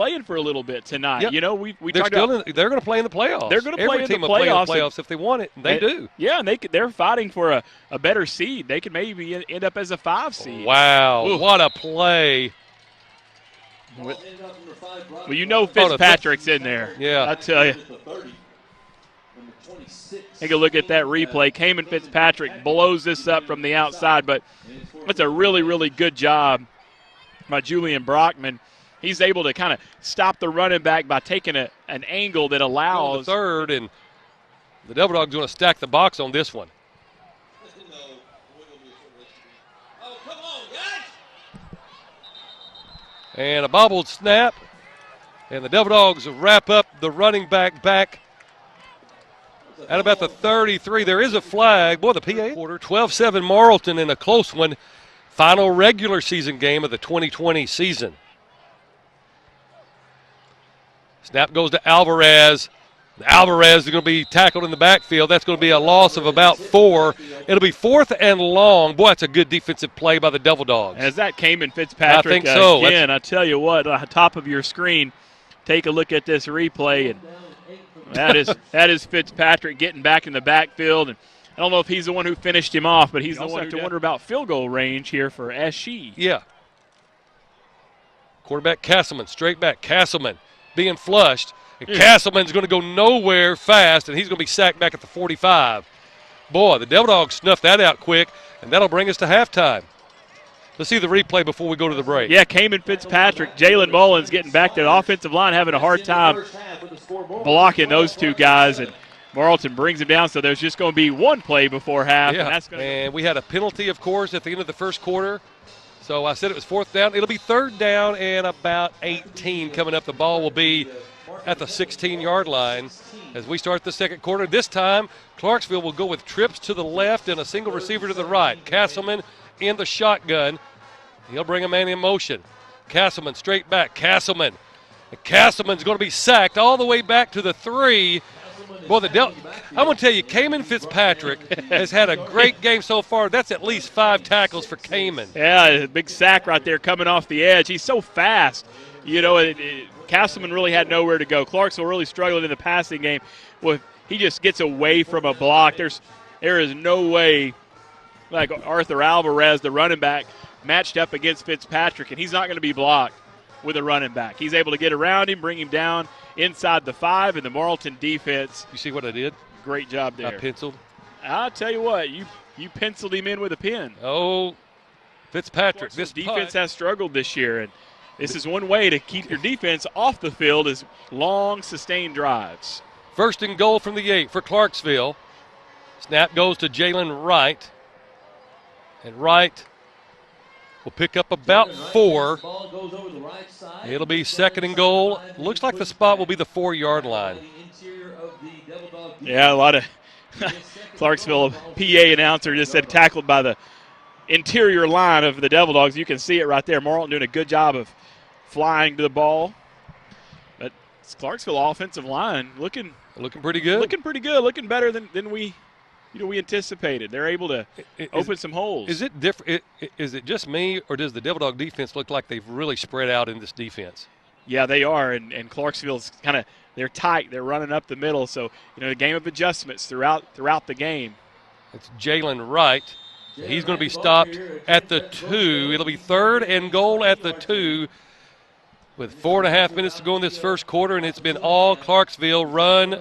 playing for a little bit tonight. Yep. You know, we they're talked about they're going to play in the playoffs. They're going to play Every in team the will play in the playoffs. playoffs if they want it, and they do. Yeah, and they're fighting for a better seed. They could maybe end up as a 5 seed. Wow, Ooh. what a play. Well, you know Fitzpatrick's in there. Yeah. I tell you. Take a look at that replay. Caimen Fitzpatrick blows this up from the outside, but it's a really, really good job by Julian Brockman. He's able to kind of stop the running back by taking an angle that allows. The third, and the Devil Dogs going to stack the box on this one. And a bobbled snap, and the Devil Dogs wrap up the running back at about the 33. There is a flag. Boy, the PA quarter. 12-7 Morrilton in a close one. Final regular season game of the 2020 season. Snap goes to Alvarez. Alvarez is going to be tackled in the backfield. That's going to be a loss of about 4. It'll be 4th and long. Boy, that's a good defensive play by the Devil Dogs. As that Caimen Fitzpatrick, I think so. Again, I tell you what, on the top of your screen, take a look at this replay, and that is Fitzpatrick getting back in the backfield. And I don't know if he's the one who finished him off, but he's the one to wonder about field goal range here for SC. Yeah. Quarterback Castleman, straight back. Castleman being flushed. And Castleman's going to go nowhere fast, and he's going to be sacked back at the 45. Boy, the Devil Dogs snuffed that out quick, and that'll bring us to halftime. Let's see the replay before we go to the break. Yeah, Caimen Fitzpatrick, Jalen Mullins getting back to the offensive line, having a hard time blocking those two guys, and Morrilton brings him down, so there's just going to be one play before half. Yeah, and we had a penalty, of course, at the end of the first quarter. So I said it was 4th down. It'll be 3rd down and about 18 coming up. The ball will be at the 16-yard line as we start the second quarter. This time, Clarksville will go with trips to the left and a single receiver to the right. Castleman in the shotgun. He'll bring a man in motion. Castleman straight back. Castleman's going to be sacked all the way back to the 3. Boy, I'm going to tell you, Caimen Fitzpatrick has had a great game so far. That's at least 5 tackles for Caimen. Yeah, a big sack right there coming off the edge. He's so fast. You know, Castleman really had nowhere to go. Clarksville really struggling in the passing game. Well, he just gets away from a block. There is no way, like Arthur Alvarez, the running back, matched up against Fitzpatrick, and he's not going to be blocked with a running back. He's able to get around him, bring him down inside the 5, and the Morrilton defense. You see what I did? Great job there. I penciled. I'll tell you what, you penciled him in with a pen. Oh, Fitzpatrick. This defense has struggled this year, and this is one way to keep your defense off the field is long, sustained drives. 1st and goal from the 8 for Clarksville. Snap goes to Jalen Wright. And Wright will pick up about 4. It'll be 2nd and goal. Looks like the spot will be the 4-yard line. Yeah, a lot of Clarksville PA announcer just said tackled by the interior line of the Devil Dogs. You can see it right there. Morrilton doing a good job of flying to the ball. But it's Clarksville offensive line looking pretty good. Looking better than we anticipated. They're able to open some holes. Is it different? Is it just me, or does the Devil Dog defense look like they've really spread out in this defense? Yeah, they are, and Clarksville's they're tight. They're running up the middle, so the game of adjustments throughout the game. It's Jalen Wright. He's going to be stopped at the 2. It'll be 3rd and goal at the 2 with 4.5 minutes to go in this first quarter, and it's been all Clarksville run,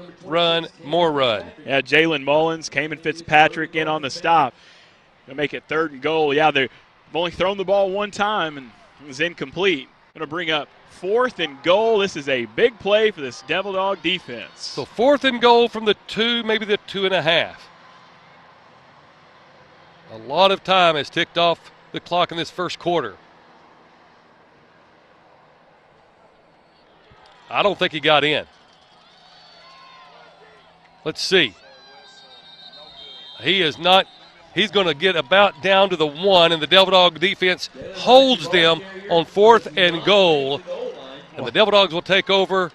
more run. Yeah, Jalen Mullins, Caimen Fitzpatrick in on the stop. Going to make it 3rd and goal. Yeah, they've only thrown the ball one time, and it was incomplete. Going to bring up 4th and goal. This is a big play for this Devil Dog defense. So 4th and goal from the 2, maybe the 2.5. A lot of time has ticked off the clock in this first quarter. I don't think he got in. Let's see. He is not. He's going to get about down to the 1, and the Devil Dog defense holds them on 4th and goal. And the Devil Dogs will take over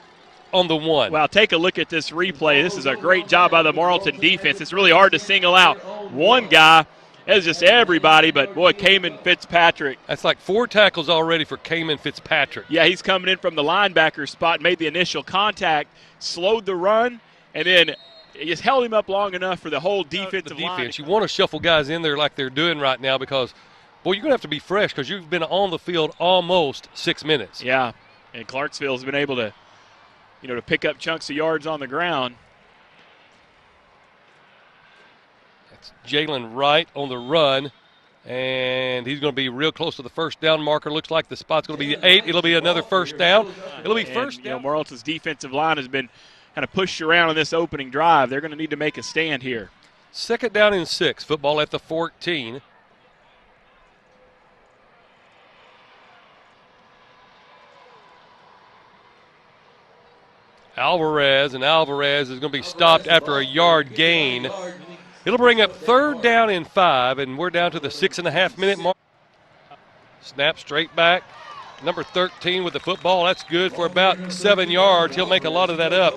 on the 1. Wow, take a look at this replay. This is a great job by the Morrilton defense. It's really hard to single out one guy It was just everybody, but boy, Caimen Fitzpatrick. That's like 4 tackles already for Caimen Fitzpatrick. Yeah, he's coming in from the linebacker spot, made the initial contact, slowed the run, and then he just held him up long enough for the whole defensive line. You want to shuffle guys in there like they're doing right now because, boy, you're going to have to be fresh because you've been on the field almost 6 minutes. Yeah, and Clarksville's been able to, to pick up chunks of yards on the ground. Jalen Wright on the run, and he's going to be real close to the first down marker. Looks like the spot's going to be 8. It'll be another first down. It'll be first down. Morrilton's defensive line has been kind of pushed around on this opening drive. They're going to need to make a stand here. 2nd down and 6. Football at the 14. Alvarez is going to be stopped after a yard gain. It'll bring up 3rd down and 5, and we're down to the 6.5-minute mark. Snap straight back. Number 13 with the football. That's good for about 7 yards. He'll make a lot of that up.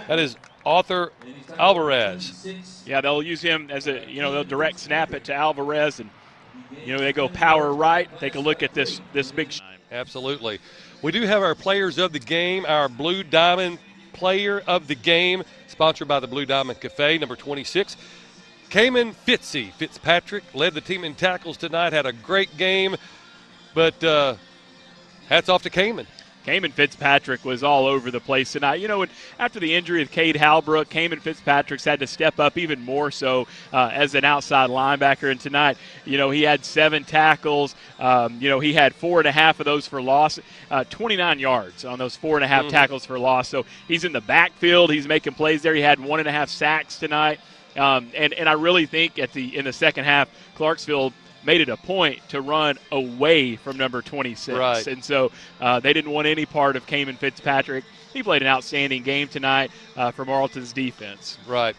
That is Arthur Alvarez. Yeah, they'll use him as they'll direct snap it to Alvarez, and, they go power right. Take a look at this big. Absolutely. We do have our players of the game, our Blue Diamond player of the game, sponsored by the Blue Diamond Cafe, number 26. Caimen Fitzpatrick led the team in tackles tonight, had a great game, but hats off to Caimen. Caimen Fitzpatrick was all over the place tonight. After the injury of Cade Halbrook, Caimen Fitzpatrick's had to step up even more so as an outside linebacker. And tonight, he had 7 tackles. He had 4.5 of those for loss, 29 yards on those 4.5 tackles for loss. So he's in the backfield. He's making plays there. He had 1.5 sacks tonight. And I really think in the second half, Clarksville made it a point to run away from number 26. Right. And so they didn't want any part of Caimen Fitzpatrick. He played an outstanding game tonight for Morrilton's defense. Right.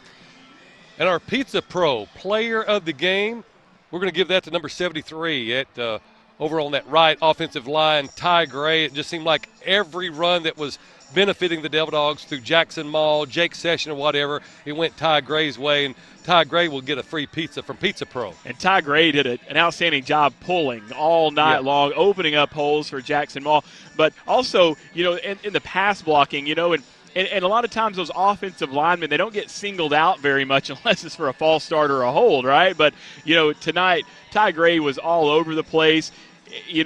And our Pizza Pro player of the game, we're going to give that to number 73 at over on that right offensive line, Ty Gray. It just seemed like every run that was benefiting the Devil Dogs through Jackson Mall, Jake Session, or whatever, it went Ty Gray's way, and Ty Gray will get a free pizza from Pizza Pro. And Ty Gray did an outstanding job pulling all night long, opening up holes for Jackson Mall. But also, in the pass blocking, and a lot of times those offensive linemen, they don't get singled out very much unless it's for a false start or a hold, right? But, tonight, Ty Gray was all over the place. He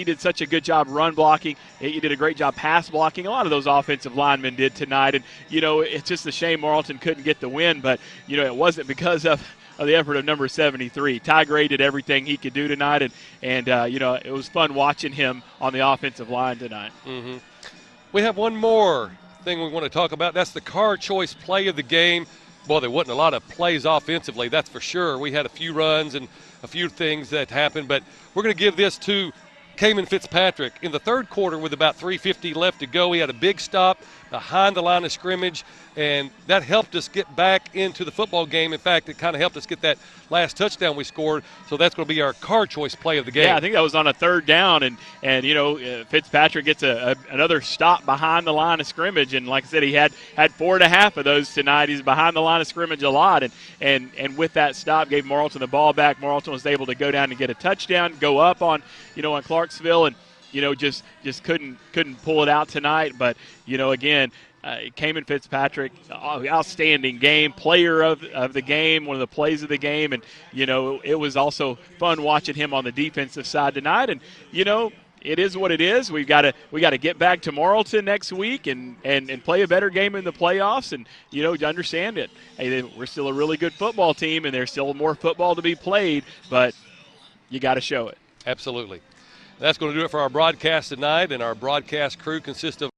did such a good job run blocking. He did a great job pass blocking. A lot of those offensive linemen did tonight. And, it's just a shame Morrilton couldn't get the win. But, it wasn't because of the effort of number 73. Ty Gray did everything he could do tonight. And it was fun watching him on the offensive line tonight. Mm-hmm. We have one more thing we want to talk about. That's the car choice play of the game. Boy, there wasn't a lot of plays offensively, that's for sure. We had a few runs and a few things that happened, but we're going to give this to Caimen Fitzpatrick. In the 3rd quarter with about 3:50 left to go, he had a big stop behind the line of scrimmage, and that helped us get back into the football game. In fact, it kind of helped us get that last touchdown we scored, so that's going to be our car choice play of the game. Yeah, I think that was on a 3rd down, and Fitzpatrick gets another stop behind the line of scrimmage, and like I said, he had 4.5 of those tonight. He's behind the line of scrimmage a lot, and with that stop, gave Morrilton the ball back. Morrilton was able to go down and get a touchdown, go up on Clarksville, and just couldn't pull it out tonight. But again, Caimen Fitzpatrick, outstanding game, player of the game, one of the plays of the game, and it was also fun watching him on the defensive side tonight. And it is what it is. We got to get back to Morrilton next week and play a better game in the playoffs, and to understand it. Hey, we're still a really good football team, and there's still more football to be played, but you got to show it. Absolutely. That's going to do it for our broadcast tonight, and our broadcast crew consists of